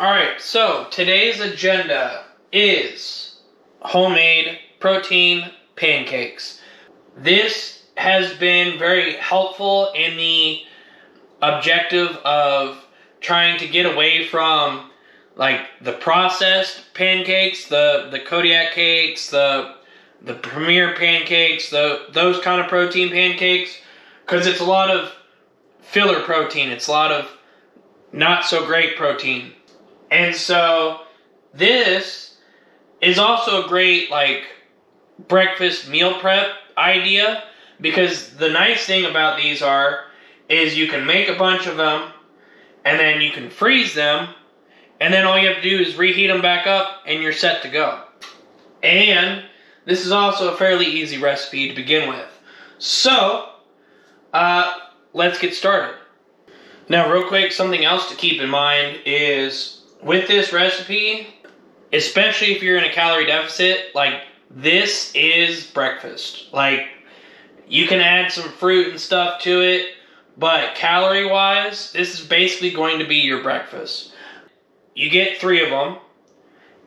Alright, so today's agenda is homemade protein pancakes. This has been very helpful in the objective of trying to get away from like the processed pancakes, the Kodiak cakes, the Premier pancakes, those kind of protein pancakes, because it's a lot of filler protein. It's a lot of not so great protein. And so this is also a great like breakfast meal prep idea, because the nice thing about these is you can make a bunch of them and then you can freeze them, and then all you have to do is reheat them back up and you're set to go. And this is also a fairly easy recipe to begin with. So let's get started. Now real quick, something else to keep in mind is with this recipe, especially if you're in a calorie deficit, like this is breakfast. Like you can add some fruit and stuff to it, but calorie wise, this is basically going to be your breakfast. You get 3 of them,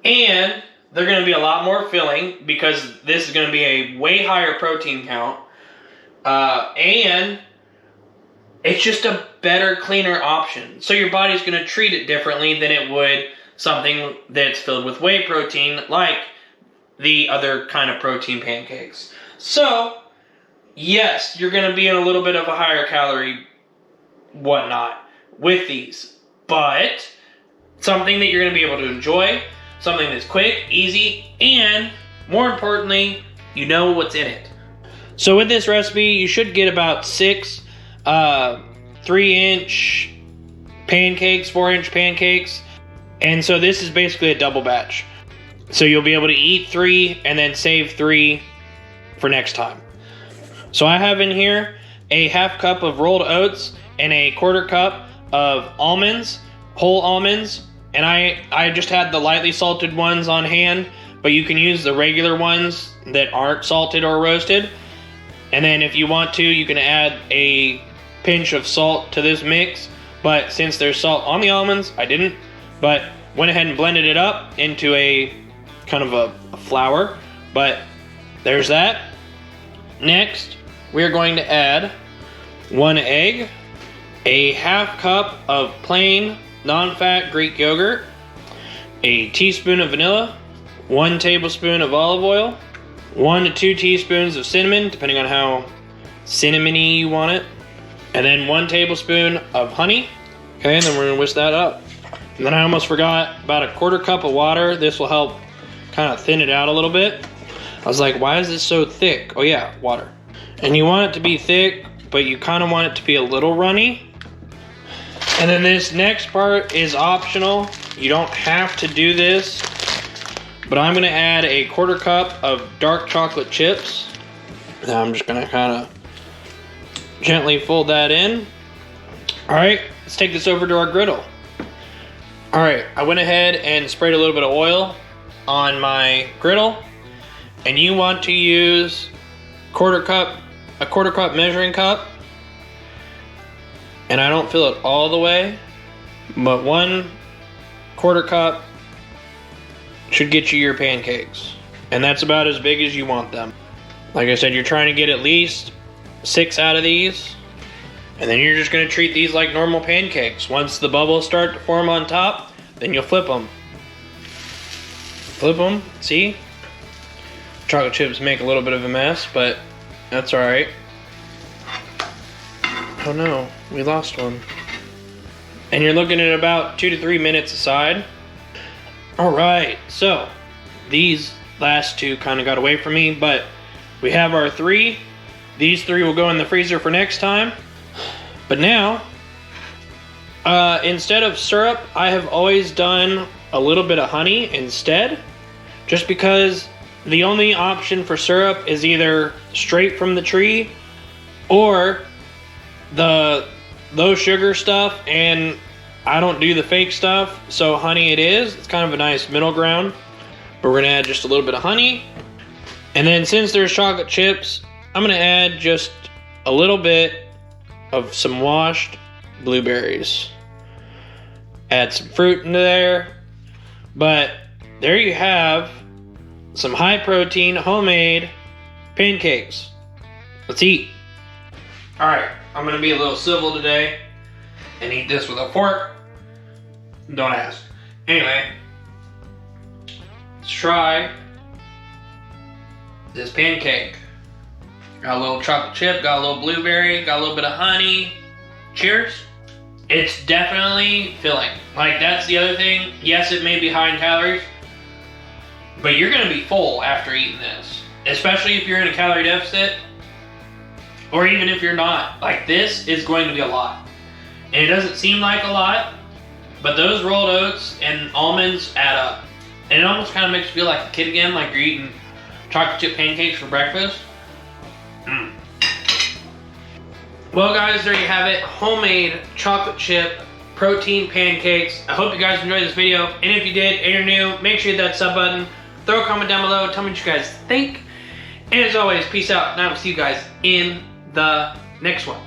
and they're going to be a lot more filling because this is going to be a way higher protein count, and it's just a better, cleaner option. So your body's going to treat it differently than it would something that's filled with whey protein, like the other kind of protein pancakes. So, yes, you're going to be in a little bit of a higher calorie whatnot with these, but something that you're going to be able to enjoy, something that's quick, easy, and more importantly, you know what's in it. So with this recipe, you should get about 6 3-inch pancakes, 4-inch pancakes. And so this is basically a double batch. So you'll be able to eat 3 and then save 3 for next time. So I have in here a half cup of rolled oats and a 1/4 cup of almonds, whole almonds. And I just had the lightly salted ones on hand, but you can use the regular ones that aren't salted or roasted. And then if you want to, you can add a pinch of salt to this mix, but since there's salt on the almonds, I didn't, but went ahead and blended it up into a kind of a flour. But there's that. Next, we're going to add 1 egg, a half cup of plain non-fat Greek yogurt, a teaspoon of vanilla, 1 tablespoon of olive oil, 1 to 2 teaspoons of cinnamon, depending on how cinnamony you want it, and then 1 tablespoon of honey. Okay, and then we're gonna whisk that up. And then I almost forgot about a 1/4 cup of water. This will help kind of thin it out a little bit. I was like, why is this so thick? Oh yeah, water. And you want it to be thick, but you kind of want it to be a little runny. And then this next part is optional. You don't have to do this, but I'm gonna add a 1/4 cup of dark chocolate chips. Now I'm just gonna kind of gently fold that in. All right, let's take this over to our griddle. All right, I went ahead and sprayed a little bit of oil on my griddle, and you want to use a 1/4 cup measuring cup. And I don't fill it all the way, but 1/4 cup should get you your pancakes. And that's about as big as you want them. Like I said, you're trying to get at least 6 out of these. And then you're just gonna treat these like normal pancakes. Once the bubbles start to form on top, then you'll flip them. Flip them, see? Chocolate chips make a little bit of a mess, but that's all right. Oh no, we lost one. And you're looking at about 2 to 3 minutes aside. All right, so these last 2 kind of got away from me, but we have our 3. These 3 will go in the freezer for next time. But now, instead of syrup, I have always done a little bit of honey instead, just because the only option for syrup is either straight from the tree or the low sugar stuff, and I don't do the fake stuff, so honey it is. It's kind of a nice middle ground. But we're gonna add just a little bit of honey. And then since there's chocolate chips, I'm gonna add just a little bit of some washed blueberries. add some fruit into there. But there you have some high protein homemade pancakes. Let's eat. Alright, I'm gonna be a little civil today and eat this with a fork. Don't ask. Anyway, let's try this pancake. Got a little chocolate chip, got a little blueberry, got a little bit of honey. Cheers. It's definitely filling. Like, that's the other thing. Yes, it may be high in calories, but you're gonna be full after eating this. Especially if you're in a calorie deficit, or even if you're not. Like, this is going to be a lot. And it doesn't seem like a lot, but those rolled oats and almonds add up. And it almost kind of makes you feel like a kid again, like you're eating chocolate chip pancakes for breakfast. Well guys, there you have it. Homemade chocolate chip protein pancakes. I hope you guys enjoyed this video. And if you did and you're new, make sure you hit that sub button. Throw a comment down below. Tell me what you guys think. And as always, peace out. And I will see you guys in the next one.